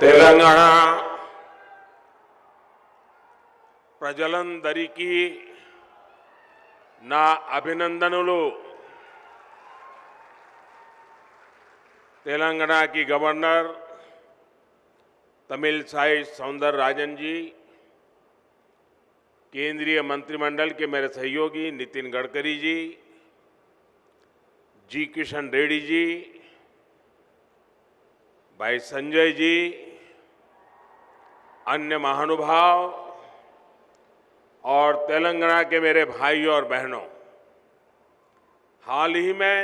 తెలంగాణ ప్రజలందరికీ నా అభినందనలు. तेलंगाना की गवर्नर तमिलसाई सौंदरराजन जी, केंद्रीय मंत्रिमंडल के मेरे सहयोगी नितिन गडकरी जी, जी किशन रेड्डी जी, भाई संजय जी, अन्य महानुभाव और तेलंगाना के मेरे भाइयों और बहनों, हाल ही में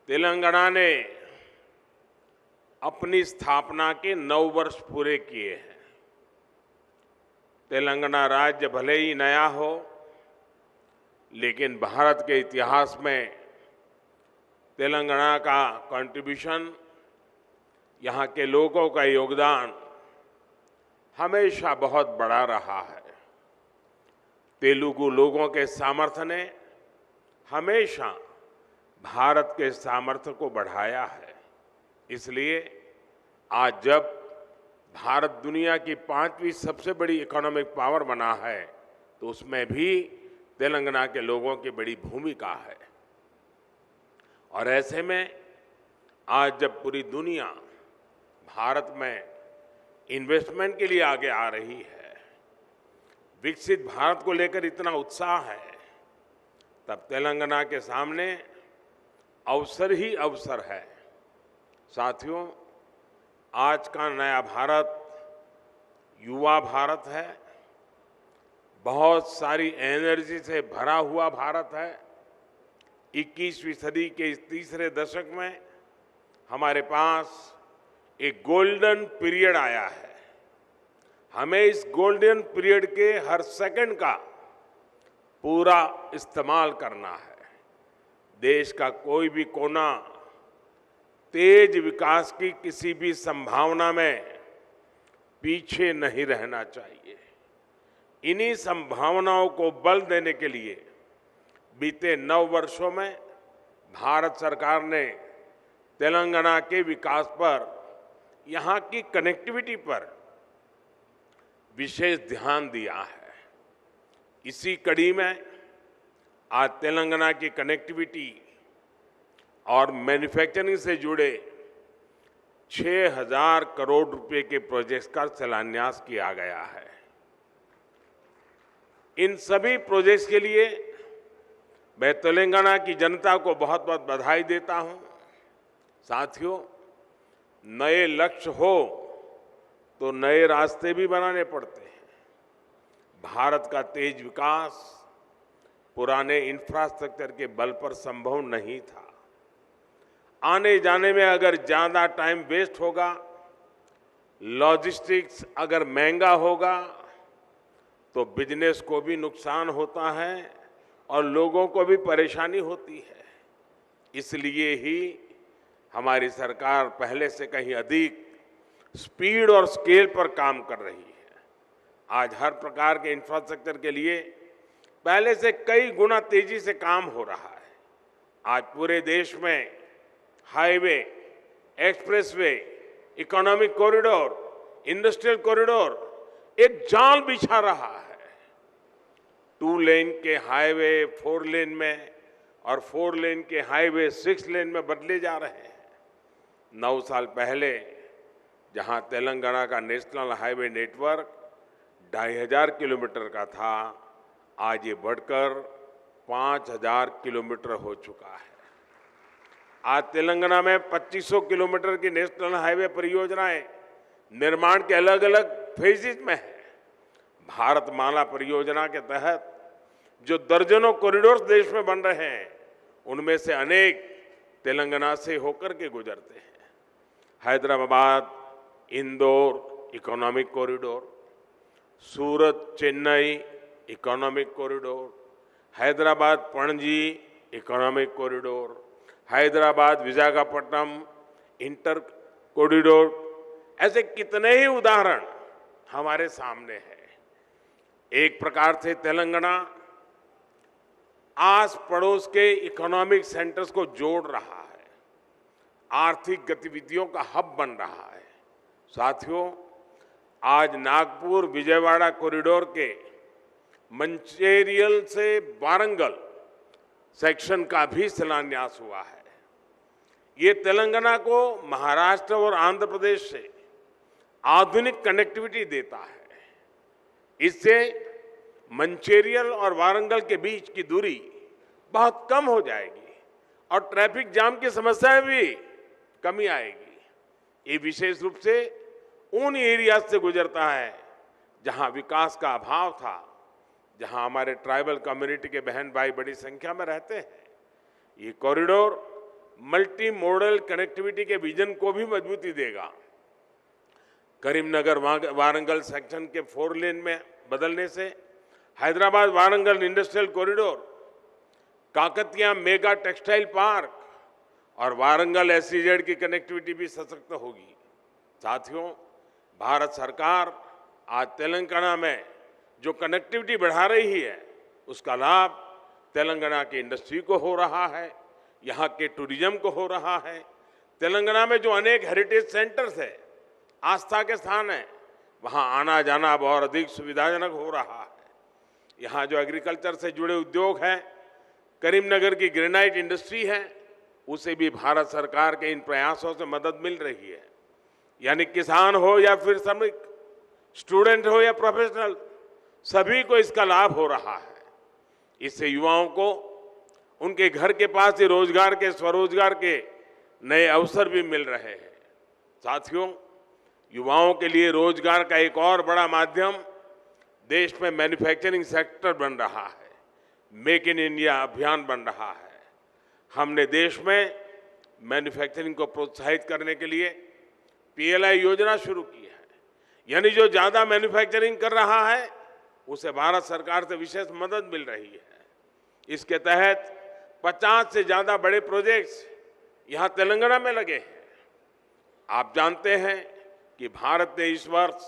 तेलंगाना ने अपनी स्थापना के 9 वर्ष पूरे किए हैं। तेलंगाना राज्य भले ही नया हो, लेकिन भारत के इतिहास में तेलंगाना का कंट्रीब्यूशन, यहाँ के लोगों का योगदान हमेशा बहुत बड़ा रहा है। तेलुगु लोगों के सामर्थ्य ने हमेशा भारत के सामर्थ्य को बढ़ाया है। इसलिए आज जब भारत दुनिया की 5वीं सबसे बड़ी इकोनॉमिक पावर बना है, तो उसमें भी तेलंगाना के लोगों की बड़ी भूमिका है। और ऐसे में आज जब पूरी दुनिया भारत में इन्वेस्टमेंट के लिए आगे आ रही है, विकसित भारत को लेकर इतना उत्साह है, तब तेलंगाना के सामने अवसर ही अवसर है। साथियों, आज का नया भारत युवा भारत है, बहुत सारी एनर्जी से भरा हुआ भारत है। 21वीं सदी के इस तीसरे दशक में हमारे पास एक गोल्डन पीरियड आया है। हमें इस गोल्डन पीरियड के हर सेकंड का पूरा इस्तेमाल करना है। देश का कोई भी कोना तेज विकास की किसी भी संभावना में पीछे नहीं रहना चाहिए। इन्हीं संभावनाओं को बल देने के लिए बीते 9 वर्षों में भारत सरकार ने तेलंगाना के विकास पर, यहाँ की कनेक्टिविटी पर विशेष ध्यान दिया है। इसी कड़ी में आज तेलंगाना की कनेक्टिविटी और मैन्युफैक्चरिंग से जुड़े 6,000 करोड़ रुपए के प्रोजेक्ट्स का शिलान्यास किया गया है। इन सभी प्रोजेक्ट्स के लिए मैं तेलंगाना की जनता को बहुत बहुत बधाई देता हूं। साथियों, नए लक्ष्य हो तो नए रास्ते भी बनाने पड़ते हैं। भारत का तेज विकास पुराने इंफ्रास्ट्रक्चर के बल पर संभव नहीं था। आने जाने में अगर ज्यादा टाइम वेस्ट होगा, लॉजिस्टिक्स अगर महंगा होगा, तो बिजनेस को भी नुकसान होता है और लोगों को भी परेशानी होती है। इसलिए ही हमारी सरकार पहले से कहीं अधिक स्पीड और स्केल पर काम कर रही है। आज हर प्रकार के इंफ्रास्ट्रक्चर के लिए पहले से कई गुना तेजी से काम हो रहा है। आज पूरे देश में highway, expressway, economic corridor, industrial corridor एक जाल बिछा रहा है। 2 लेन के हाईवे 4 लेन में और 4 लेन के हाईवे 6 लेन में बदले जा रहे हैं। 9 साल पहले जहां तेलंगाना का नेशनल हाईवे नेटवर्क 2,500 किलोमीटर का था, आज ये बढ़कर 5,000 किलोमीटर हो चुका है। आज तेलंगाना में 2500 किलोमीटर की नेशनल हाईवे परियोजनाएं निर्माण के अलग अलग फेजेज में है। भारतमाला परियोजना के तहत जो दर्जनों कॉरिडोर्स देश में बन रहे हैं, उनमें से अनेक तेलंगाना से होकर के गुजरते हैं। Hyderabad Indore economic corridor, Surat Chennai economic corridor, Hyderabad Panaji economic corridor, Hyderabad Visakhapatnam inter corridor, ऐसे कितने ही उदाहरण हमारे सामने हैं। एक प्रकार से तेलंगाना आस पड़ोस के इकोनॉमिक सेंटर्स को जोड़ रहा है, आर्थिक गतिविधियों का हब बन रहा है। साथियों, आज नागपुर विजयवाड़ा कॉरिडोर के मंचेरियल से वारंगल सेक्शन का भी शिलान्यास हुआ है। ये तेलंगाना को महाराष्ट्र और आंध्र प्रदेश से आधुनिक कनेक्टिविटी देता है। इससे मंचेरियल और वारंगल के बीच की दूरी बहुत कम हो जाएगी और ट्रैफिक जाम की समस्या में भी कमी आएगी। ये विशेष रूप से उन एरिया से गुजरता है जहां विकास का अभाव था, जहां हमारे ट्राइबल कम्युनिटी के बहन भाई बड़ी संख्या में रहते हैं। ये कॉरिडोर मल्टी मॉडल कनेक्टिविटी के विजन को भी मजबूती देगा। करीमनगर वारंगल सेक्शन के 4 लेन में बदलने से Hyderabad Warangal industrial corridor, Kakatiya mega textile park और वारंगल SEZ की कनेक्टिविटी भी सशक्त होगी। साथियों, भारत सरकार आज तेलंगाना में जो कनेक्टिविटी बढ़ा रही है, उसका लाभ तेलंगाना की इंडस्ट्री को हो रहा है, यहाँ के टूरिज्म को हो रहा है। तेलंगाना में जो अनेक हेरिटेज सेंटर्स है, आस्था के स्थान है, वहाँ आना जाना अब और अधिक सुविधाजनक हो रहा है। यहाँ जो एग्रीकल्चर से जुड़े उद्योग हैं, करीमनगर की ग्रेनाइट इंडस्ट्री है, उसे भी भारत सरकार के इन प्रयासों से मदद मिल रही है। यानी किसान हो या फिर श्रमिक, स्टूडेंट हो या प्रोफेशनल, सभी को इसका लाभ हो रहा है। इससे युवाओं को उनके घर के पास ही रोजगार के, स्वरोजगार के नए अवसर भी मिल रहे हैं। साथियों, युवाओं के लिए रोजगार का एक और बड़ा माध्यम देश में मैन्युफैक्चरिंग सेक्टर बन रहा है। मेक इन इंडिया अभियान बन रहा है। हमने देश में मैन्युफैक्चरिंग को प्रोत्साहित करने के लिए PLI योजना शुरू की है। यानी जो ज़्यादा मैन्युफैक्चरिंग कर रहा है, उसे भारत सरकार से विशेष मदद मिल रही है। इसके तहत 50 से ज़्यादा बड़े प्रोजेक्ट्स यहाँ तेलंगाना में लगे हैं। आप जानते हैं कि भारत ने इस वर्ष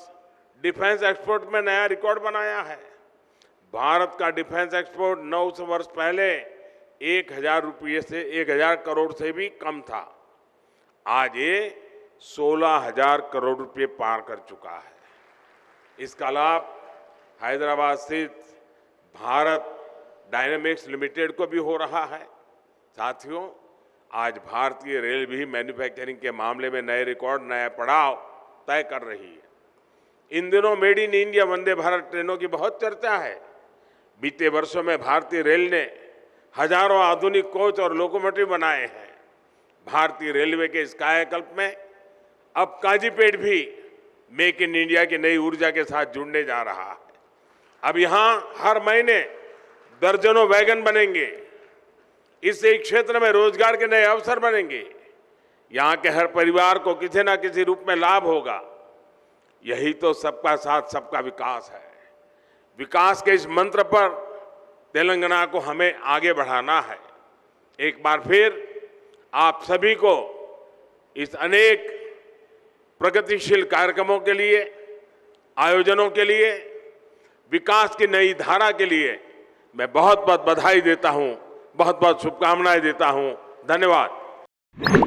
डिफेंस एक्सपोर्ट में नया रिकॉर्ड बनाया है। भारत का डिफेंस एक्सपोर्ट 9 वर्ष पहले 1000 करोड़ से भी कम था। आज ये 16,000 करोड़ रुपए पार कर चुका है। इसका लाभ हैदराबाद स्थित भारत डायनामिक्स लिमिटेड को भी हो रहा है। साथियों, आज भारतीय रेल भी मैन्युफैक्चरिंग के मामले में नए रिकॉर्ड, नया पड़ाव तय कर रही है। इन दिनों made in India Vande Bharat ट्रेनों की बहुत चर्चा है। बीते वर्षों में भारतीय रेल ने हजारों आधुनिक कोच और लोकोमोटिव बनाए हैं। भारतीय रेलवे के इस कायाकल्प में अब काजीपेट भी मेक इन इंडिया की नई ऊर्जा के साथ जुड़ने जा रहा है। अब यहाँ हर महीने दर्जनों वैगन बनेंगे। इससे इस क्षेत्र में रोजगार के नए अवसर बनेंगे। यहाँ के हर परिवार को किसी न किसी रूप में लाभ होगा। यही तो सबका साथ सबका विकास है। विकास के इस मंत्र पर तेलंगाना को हमें आगे बढ़ाना है। एक बार फिर आप सभी को इस अनेक प्रगतिशील कार्यक्रमों के लिए, आयोजनों के लिए, विकास की नई धारा के लिए मैं बहुत बहुत बधाई देता हूं, बहुत बहुत शुभकामनाएं देता हूं। धन्यवाद।